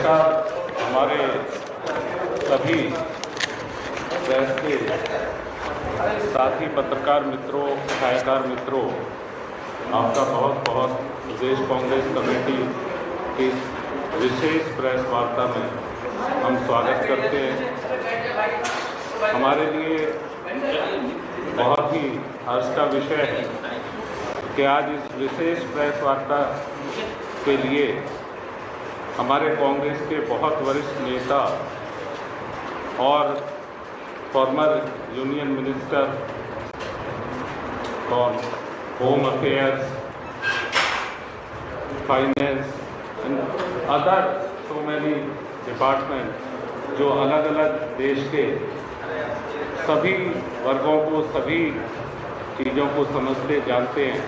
नमस्कार हमारे सभी प्रेस के साथी पत्रकार मित्रों, छायाकार मित्रों, आपका बहुत बहुत प्रदेश कांग्रेस कमेटी की विशेष प्रेस वार्ता में हम स्वागत करते हैं। हमारे लिए बहुत ही हर्ष का विषय है कि आज इस विशेष प्रेस वार्ता के लिए हमारे कांग्रेस के बहुत वरिष्ठ नेता और former union minister for home affairs, finance and other so many department जो अलग अलग देश के सभी वर्गों को, सभी चीज़ों को समझते जानते हैं।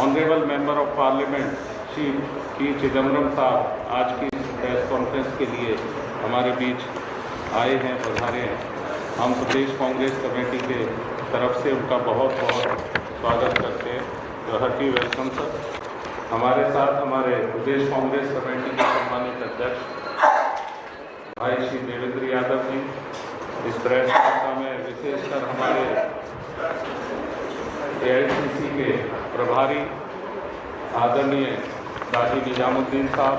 Honourable member of parliament Shri P Chidambaram साहब आज की प्रेस कॉन्फ्रेंस के लिए हमारे बीच आए हैं, पधारे हैं। हम प्रदेश कांग्रेस कमेटी के तरफ से उनका बहुत बहुत स्वागत करते हैं। तो हार्टी वेलकम सर। हमारे साथ हमारे प्रदेश कांग्रेस कमेटी के सम्मानित अध्यक्ष भाई श्री देवेंद्र यादव जी, इस प्रेस वार्ता में विशेषकर हमारे AICC के प्रभारी आदरणीय काजी निजामुद्दीन साहब,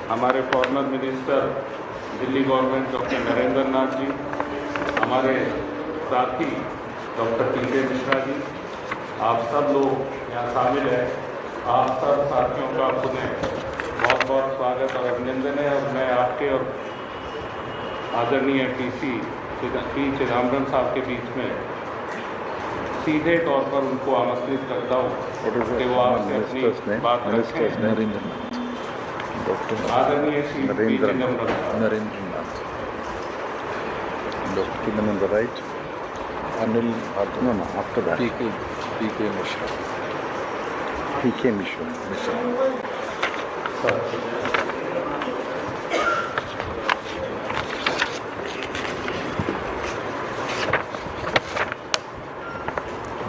हमारे former minister Delhi government doctor Narendra Nath ji, हमारे साथी डॉक्टर PK मिश्रा जी, आप सब लोग यहाँ शामिल हैं। आप सब साथियों का पुनः बहुत बहुत स्वागत और अभिनंदन है। और मैं आपके और आदरणीय पी चिदम्बरम साहब के बीच में सीधे तौर पर उनको आमंत्रित करता हूँ कि वो आपसे अपनी बात रखें। आदरणीय Shri P Chidambaram Narendranath. Dr. on the right. Anil, no, after that. PK Mishra. PK Mishra.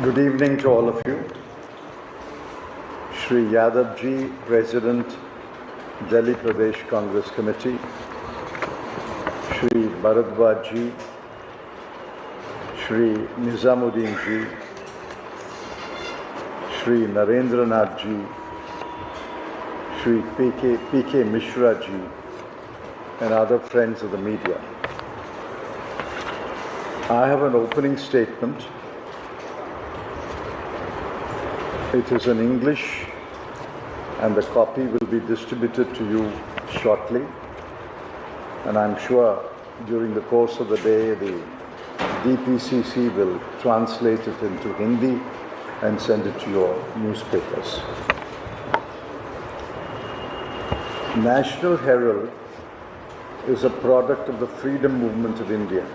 Good evening to all of you. Shri Yadav ji, President, Delhi Pradesh Congress Committee. Shri Bharadwaj ji, Shri Nizamuddin ji, Shri Narendranath ji, Shri PK Mishra ji, and other friends of the media. I have an opening statement. It is in English and the copy will be distributed to you shortly. And I'm sure during the course of the day, the DPCC will translate it into Hindi and send it to your newspapers. National Herald is a product of the freedom movement of India.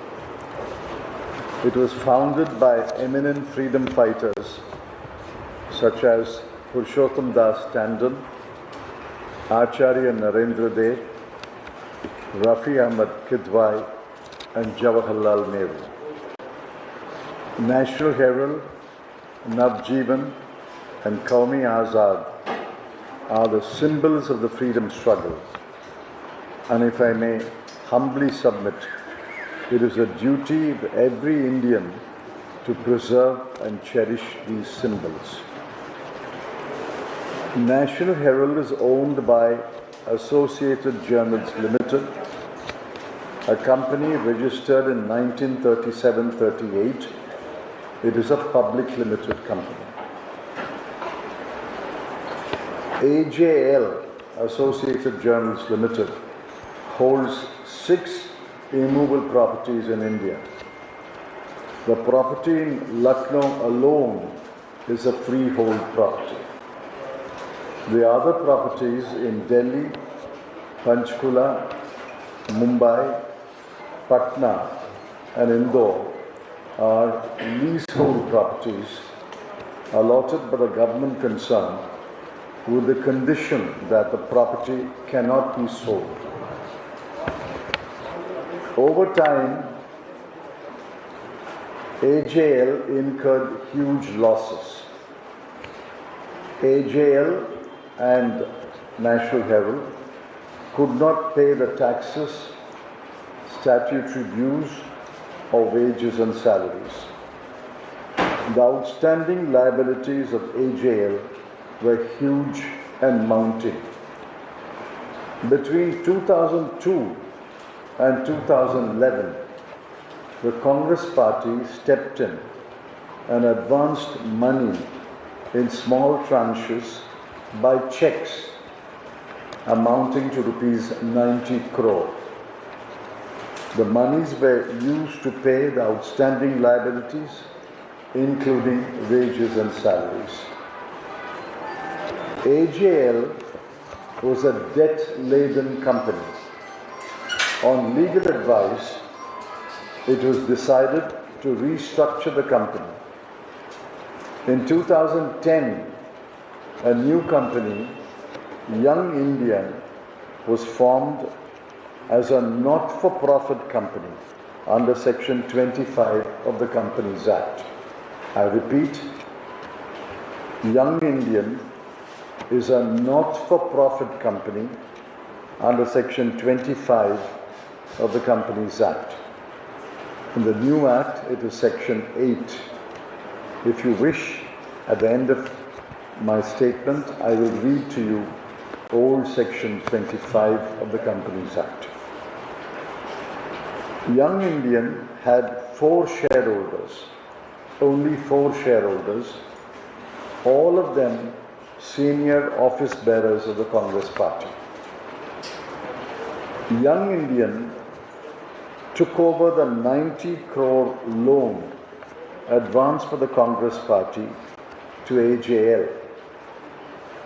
It was founded by eminent freedom fighters such as Purushottam Das Tandon, Acharya Narendra Dev, Rafi Ahmad Kidwai, and Jawaharlal Nehru. National Herald, Navjeevan, and Qaumi Azad are the symbols of the freedom struggle. And if I may humbly submit, it is a duty of every Indian to preserve and cherish these symbols. National Herald is owned by Associated Journals Limited, a company registered in 1937-38. It is a public limited company. AJL, Associated Journals Limited, holds 6 immovable properties in India. The property in Lucknow alone is a freehold property. The other properties in Delhi, Panchkula, Mumbai, Patna and Indore are leasehold properties allotted by the government concerned with the condition that the property cannot be sold. Over time, AJL incurred huge losses. AJL and National Herald could not pay the taxes, statutory dues, or wages and salaries. The outstanding liabilities of AJL were huge and mounting. Between 2002 and 2011, the Congress party stepped in and advanced money in small tranches by checks amounting to rupees 90 crore. The monies were used to pay the outstanding liabilities, including wages and salaries. AJL was a debt-laden company. On legal advice, it was decided to restructure the company. In 2010, a new company, Young Indian, was formed as a not-for-profit company under Section 25 of the Companies Act. I repeat, Young Indian is a not-for-profit company under Section 25 of the Companies Act. In the new Act, it is Section 8. If you wish, at the end of my statement, I will read to you old Section 25 of the Companies Act. Young Indian had 4 shareholders, only 4 shareholders, all of them senior office bearers of the Congress party. Young Indian took over the 90 crore loan advanced for the Congress party to AJL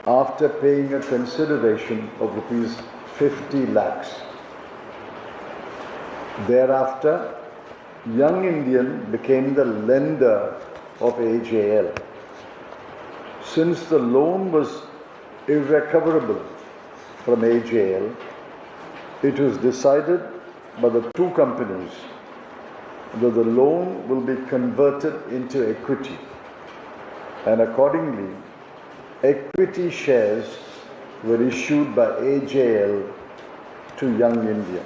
after paying a consideration of rupees 50 lakhs. Thereafter, Young Indian became the lender of AJL. Since the loan was irrecoverable from AJL, it was decided by the two companies that the loan will be converted into equity, and accordingly, equity shares were issued by AJL to Young Indian.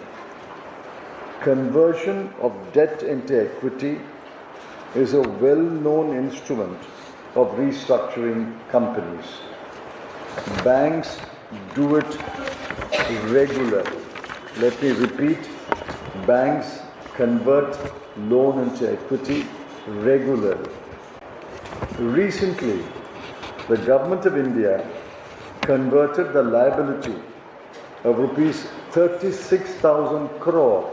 Conversion of debt into equity is a well-known instrument of restructuring companies. Banks do it regularly. Let me repeat, banks convert loan into equity regularly. Recently, the Government of India converted the liability of rupees 36,000 crore.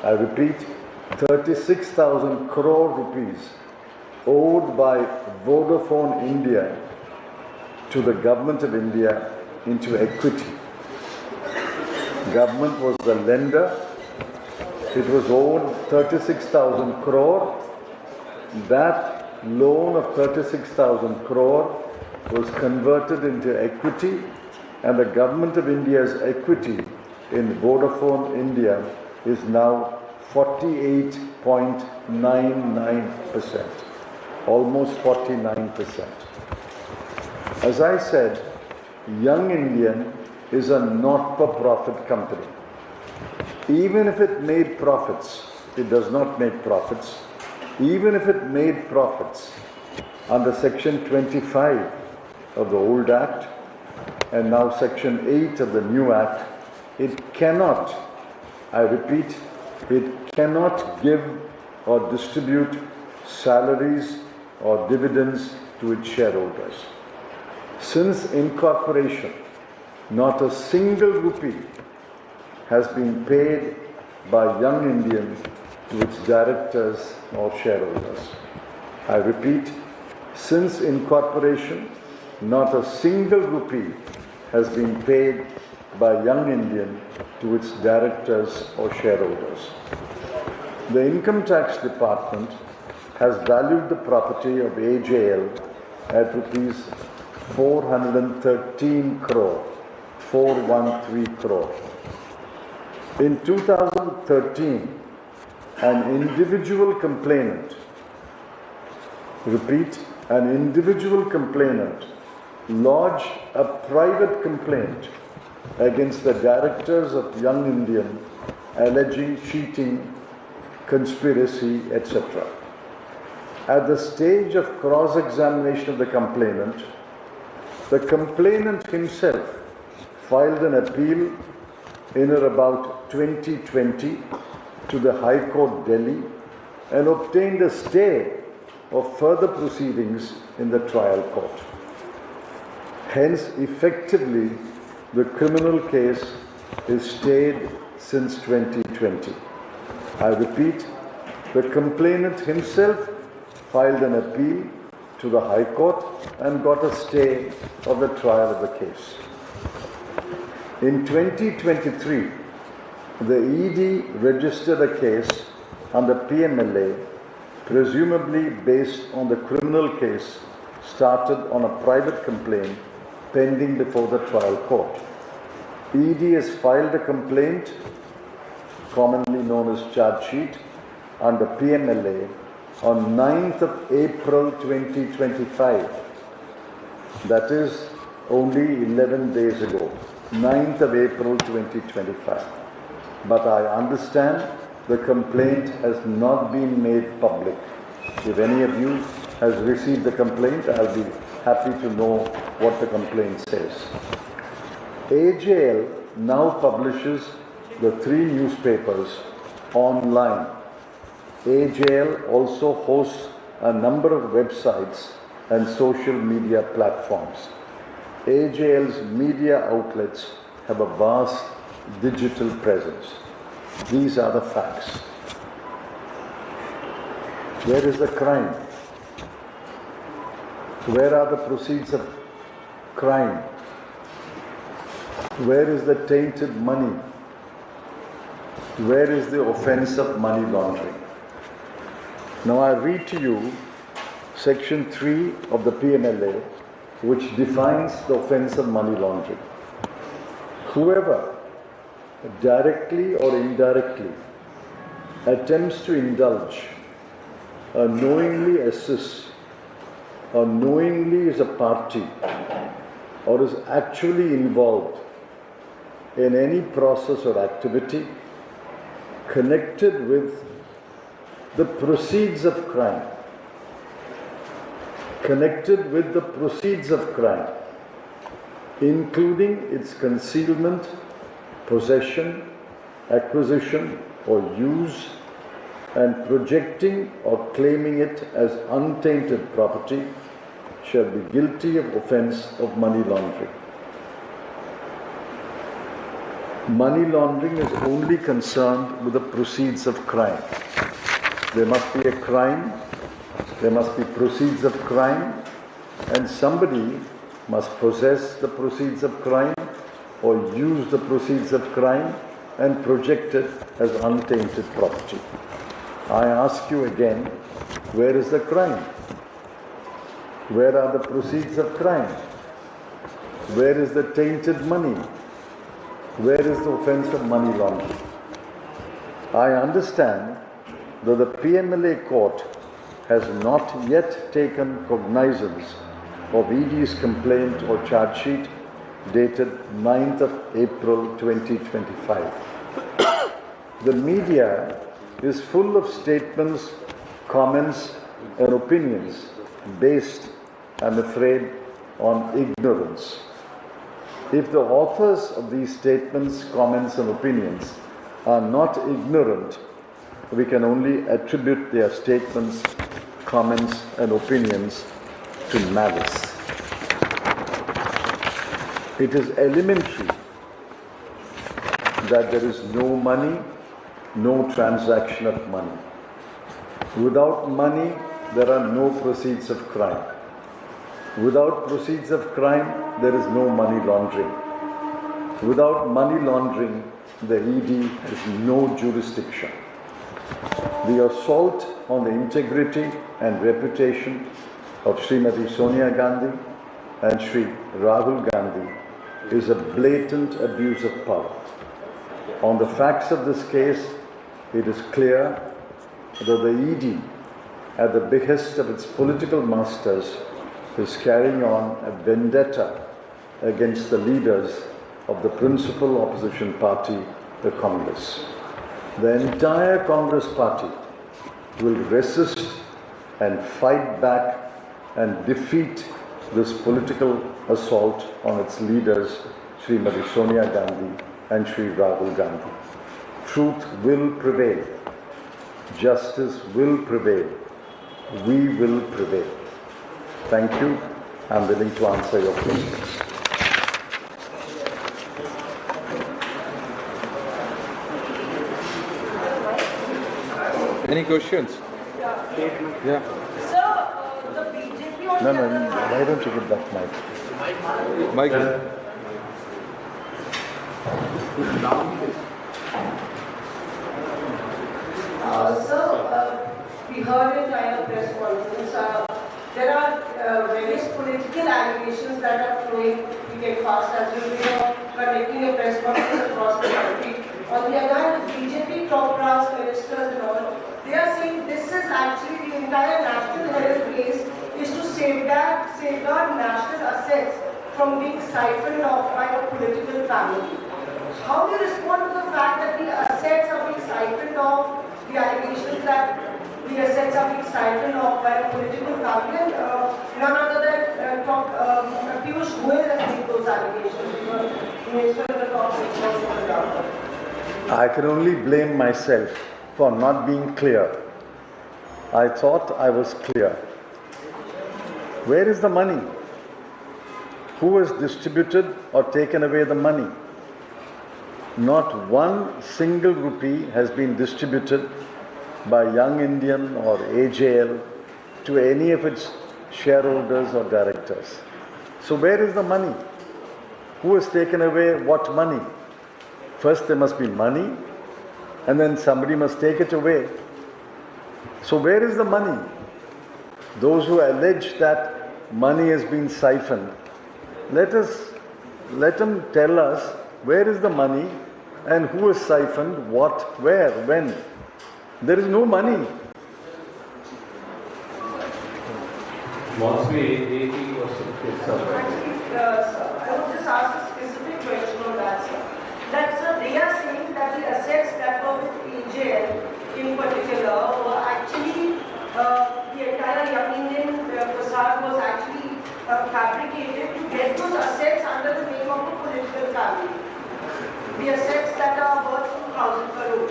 I repeat, 36,000 crore rupees owed by Vodafone India to the Government of India into equity. Government was the lender. It was owed 36,000 crore. That loan of 36,000 crore was converted into equity, and the Government of India's equity in Vodafone India is now 48.99%, almost 49%. As I said, Young Indian is a not-for-profit company. Even if it made profits, it does not make profits. Even if it made profits under Section 25 of the old Act and now Section 8 of the new Act, it cannot, I repeat, it cannot give or distribute salaries or dividends to its shareholders. Since incorporation, not a single rupee has been paid by Young Indian to its directors or shareholders. I repeat, since incorporation, not a single rupee has been paid by Young Indian to its directors or shareholders. The Income Tax Department has valued the property of AJL at rupees 413 crore, 413 crore. In 2013, an individual complainant, repeat, an individual complainant lodged a private complaint against the directors of Young Indian alleging cheating, conspiracy, etc. At the stage of cross-examination of the complainant himself filed an appeal in or about 2020 to the High Court, Delhi, and obtained a stay of further proceedings in the trial court. Hence, effectively, the criminal case is stayed since 2020. I repeat, the complainant himself filed an appeal to the High Court and got a stay of the trial of the case. In 2023, the ED registered a case under PMLA, presumably based on the criminal case started on a private complaint pending before the trial court. ED has filed a complaint, commonly known as charge sheet, under PMLA on 9th of April 2025. That is only 11 days ago, 9th of April 2025. But I understand the complaint has not been made public. If any of you has received the complaint, I'll be happy to know what the complaint says. AJL now publishes the 3 newspapers online. AJL also hosts a number of websites and social media platforms. AJL's media outlets have a vast digital presence. These are the facts. Where is the crime? Where are the proceeds of crime? Where is the tainted money? Where is the offense of money laundering? Now I read to you Section 3 of the PMLA, which defines the offense of money laundering. Whoever, directly or indirectly, attempts to indulge, or knowingly assists, or knowingly is a party, or is actually involved in any process or activity connected with the proceeds of crime, including its concealment, possession, acquisition or use, and projecting or claiming it as untainted property, shall be guilty of offense of money laundering. Money laundering is only concerned with the proceeds of crime. There must be a crime, there must be proceeds of crime, and somebody must possess the proceeds of crime or use the proceeds of crime and project it as untainted property. I ask you again, where is the crime? Where are the proceeds of crime? Where is the tainted money? Where is the offense of money laundering? I understand that the PMLA court has not yet taken cognizance of ED's complaint or charge sheet dated 9th of April 2025. The media is full of statements, comments, and opinions based, I'm afraid, on ignorance. If the authors of these statements, comments, and opinions are not ignorant, we can only attribute their statements, comments, and opinions to malice. It is elementary that there is no money, no transaction of money. Without money, there are no proceeds of crime. Without proceeds of crime, there is no money laundering. Without money laundering, the ED has no jurisdiction. The assault on the integrity and reputation of Srimati Sonia Gandhi and Sri Rahul Gandhi is a blatant abuse of power. On the facts of this case, it is clear that the ED, at the behest of its political masters, is carrying on a vendetta against the leaders of the principal opposition party, the Congress. The entire Congress party will resist and fight back and defeat this political assault on its leaders, Srimati Sonia Gandhi and Sri Rahul Gandhi. Truth will prevail. Justice will prevail. We will prevail. Thank you. I'm willing to answer your questions. Any questions? Yeah. Sir, the BJP on No, the no, why don't you give that mic? Michael. Sir, we heard in China press conference, there are various political allegations that are flowing. We get fast as you know, conducting a press conference across the country. On the other hand, the BJP top brass ministers and all, they are saying this is actually the entire national herald case is to safeguard national assets from being siphoned off by a political family. How do you respond to the fact that the assets are being siphoned off, the allegations that the assets are being siphoned off by a political family, and none other than Piyush Goyal has made those allegations, Minister of the Top Minister of the government? I can only blame myself for not being clear. I thought I was clear. Where is the money? Who has distributed or taken away the money? Not one single rupee has been distributed by Young Indian or AJL to any of its shareholders or directors. So where is the money? Who has taken away what money? First there must be money, and then somebody must take it away. So where is the money? Those who allege that money has been siphoned, let them tell us where is the money and who has siphoned what, where, when. There is no money. Mostly 80 was Actually, sir, I would just ask a specific question on that, sir. That, sir, they are saying that the assets that were with AJL in particular were actually, the entire Young Indian facade was actually fabricated to get those assets under the name of a political family. The assets that are worth 2,000 crores.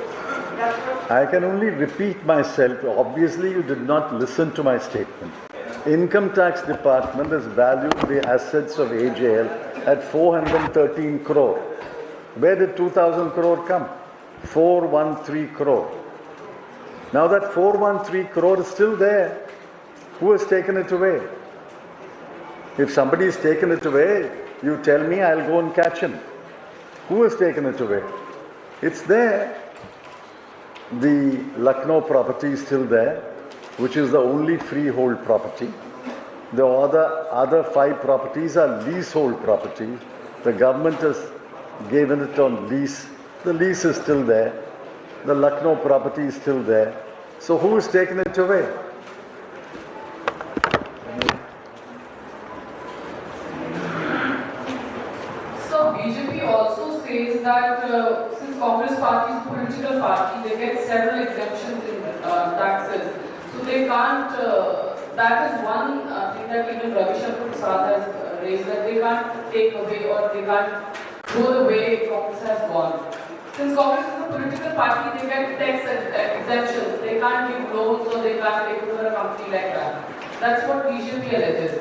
That's what I can only repeat myself. Obviously, you did not listen to my statement. Income Tax Department has valued the assets of AJL at 413 crore. Where did 2,000 crore come? 413 crore. Now that 413 crore is still there. Who has taken it away? If somebody has taken it away, you tell me, I'll go and catch him. Who has taken it away? It's there. The Lucknow property is still there, which is the only freehold property. The other 5 properties are leasehold properties. The government has given it on lease. The lease is still there. The Lucknow property is still there. So who has taken it away? So BJP also says that since Congress party is a political party, they get several exemptions in taxes. So they can't, that is one thing that even Ravi Shankar Prasad has raised, that they can't take away or they can't go the way Congress has gone. Since Congress is a political party, they get tax exemptions. They can't give loans or they can't take over a company like that. That's what BJP alleges.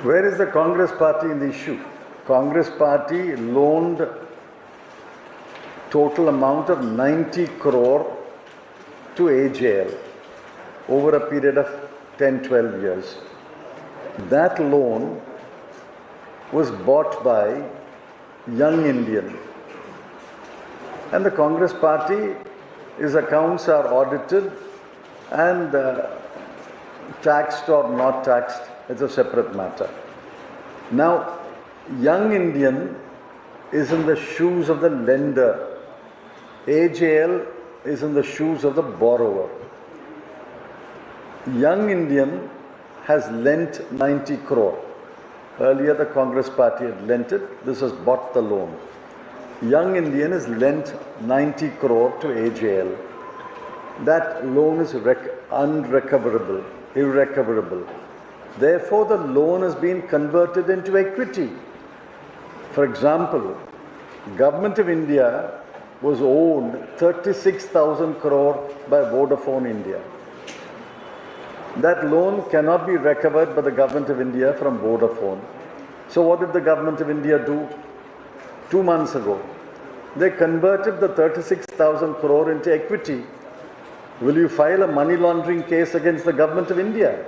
Where is the Congress party in the issue? Congress party loaned total amount of 90 crore to AJL over a period of 10-12 years. That loan was bought by Young Indian. And the Congress party, his accounts are audited and taxed or not taxed, it's a separate matter. Now, Young Indian is in the shoes of the lender. AJL is in the shoes of the borrower. Young Indian has lent 90 crore. Earlier the Congress party had lent it. This has bought the loan. young Indian has lent 90 crore to AJL. That loan is unrecoverable, irrecoverable. Therefore, the loan has been converted into equity. For example, Government of India was owed 36,000 crore by Vodafone India. That loan cannot be recovered by the Government of India from Vodafone. So what did the Government of India do? 2 months ago, they converted the 36,000 crore into equity. Will you file a money laundering case against the Government of India?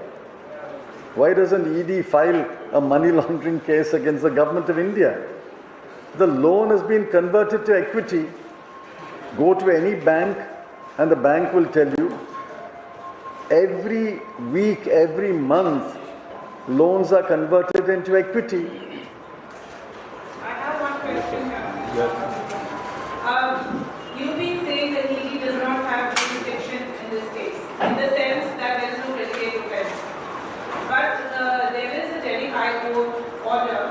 Why doesn't ED file a money laundering case against the Government of India? The loan has been converted to equity. Go to any bank and the bank will tell you every week, every month, loans are converted into equity. I have one question. Yes. You've been saying that ED does not have jurisdiction in this case, in the sense that there is no predicate offence. But there is a Delhi High Court order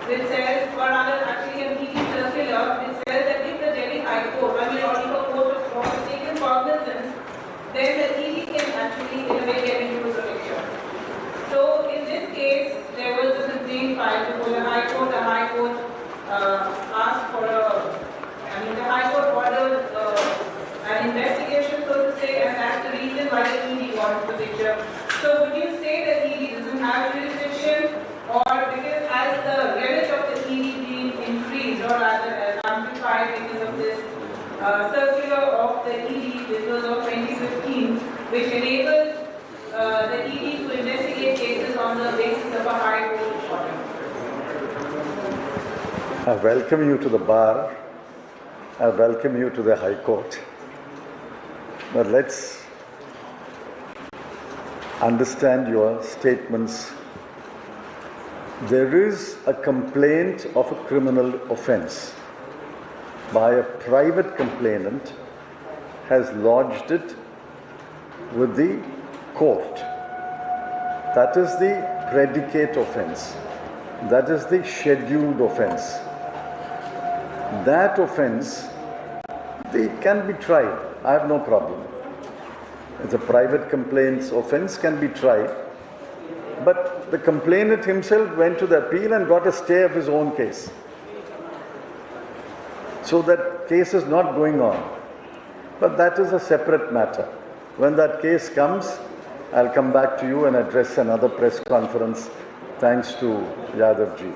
which says, or rather actually an ED circular which says that if the Delhi High Court, or if a court has taken cognizance, then the ED can actually in a way get into the picture. So in this case, there was a complaint filed before the High Court. The High Court asked for the High Court ordered an investigation, so to say, and that's the reason why the ED got into the picture. So would you say that ED doesn't have jurisdiction, or because has the remit of the ED been increased, or rather amplified because of this circular of the ED, which was of 2015, which enabled the ED to investigate cases on the basis of a High Court order? I welcome you to the bar. I welcome you to the High Court. But let's understand your statements. There is a complaint of a criminal offence by a private complainant has lodged it with the court. That is the predicate offence. That is the scheduled offence. That offence, they can be tried. I have no problem. It's a private complaints offence can be tried. But the complainant himself went to the appeal and got a stay of his own case. So that case is not going on. But that is a separate matter. When that case comes, I'll come back to you and address another press conference thanks to Yadav ji.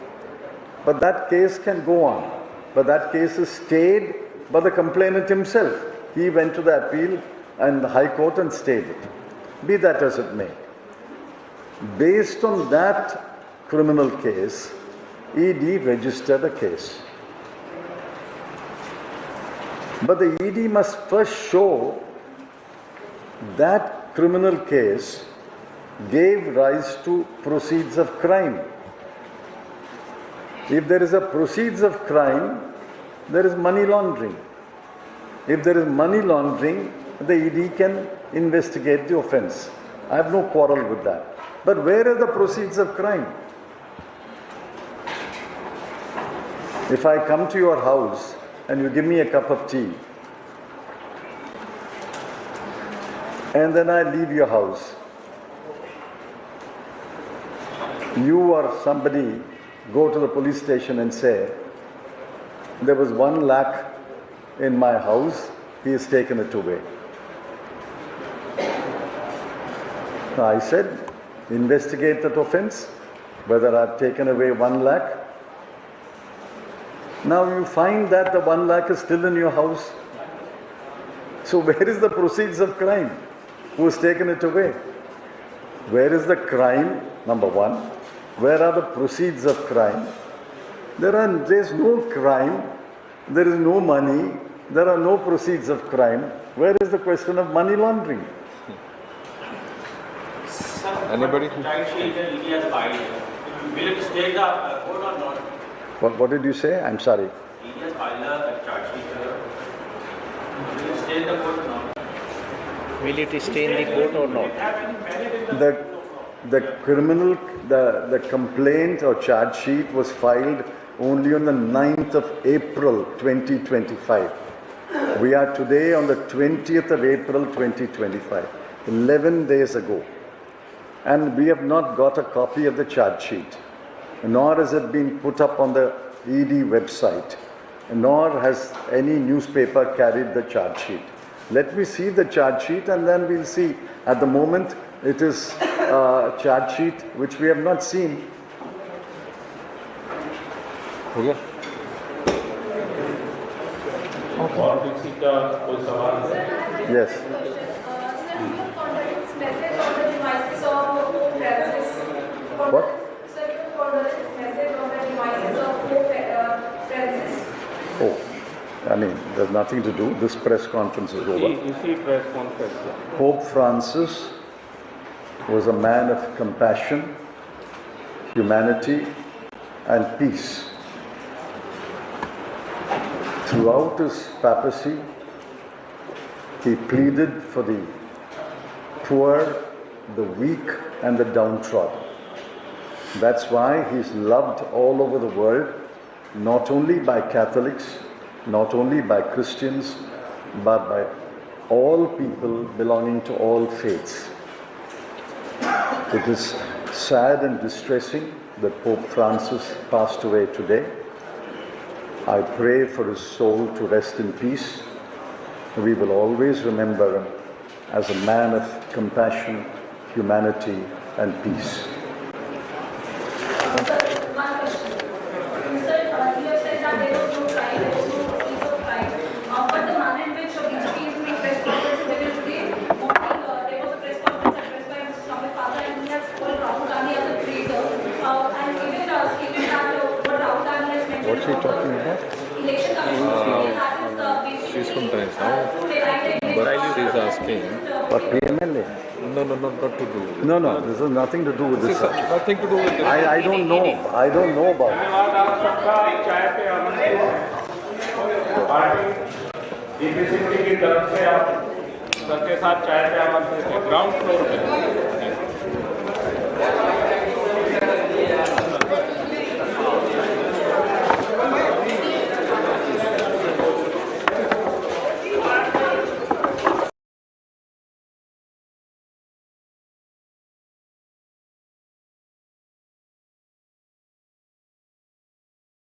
But that case can go on. But that case is stayed by the complainant himself. He went to the appeal and the High Court and stayed it. Be that as it may. Based on that criminal case, ED registered a case. But the ED must first show that criminal case gave rise to proceeds of crime. If there is a proceeds of crime, there is money laundering. If there is money laundering, the ED can investigate the offence. I have no quarrel with that. But where are the proceeds of crime? If I come to your house and you give me a cup of tea, and then I leave your house, you or somebody go to the police station and say, there was 1 lakh in my house, he has taken it away. I said, investigate that offence, whether I've taken away 1 lakh. Now you find that the 1 lakh is still in your house. So where is the proceeds of crime? Who has taken it away? Where is the crime? Number one. Where are the proceeds of crime? There is no crime. There is no money. There are no proceeds of crime. Where is the question of money laundering? Anybody? Charge sheet the ED has filed. Will it stay in the court or not? What did you say? I'm sorry. ED has filed a charge sheet. Will it stay in the court or not? Will it stay in the court or not? the complaint or charge sheet was filed only on the 9th of April 2025. We are today on the 20th of April 2025, 11 days ago. And we have not got a copy of the charge sheet, nor has it been put up on the ED website, nor has any newspaper carried the charge sheet. Let me see the charge sheet and then we'll see. At the moment, it is a charge sheet which we have not seen. हो गया? और किसी का कोई सवाल है? Yes. What? Oh, I mean, there's nothing to do. This press conference is over. इसी press conference में Pope Francis was a man of compassion, humanity, and peace. Throughout his papacy, he pleaded for the poor, the weak, and the downtrodden. That's why he's loved all over the world, not only by Catholics, not only by Christians, but by all people belonging to all faiths. It is sad and distressing that Pope Francis passed away today. I pray for his soul to rest in peace. We will always remember him as a man of compassion, humanity, and peace. What's he talking about? She's from Times now, but she's asking. But PMLA? No, not to do. No, this has nothing to do with this. Nothing to do with this. I don't know. I don't know about it. धन्यवाद आप सबका चाय पे आमंत्रित party DPCC की तरफ से आप सबके साथ चाय पे आमंत्रित है ग्राउंड फ्लोर पे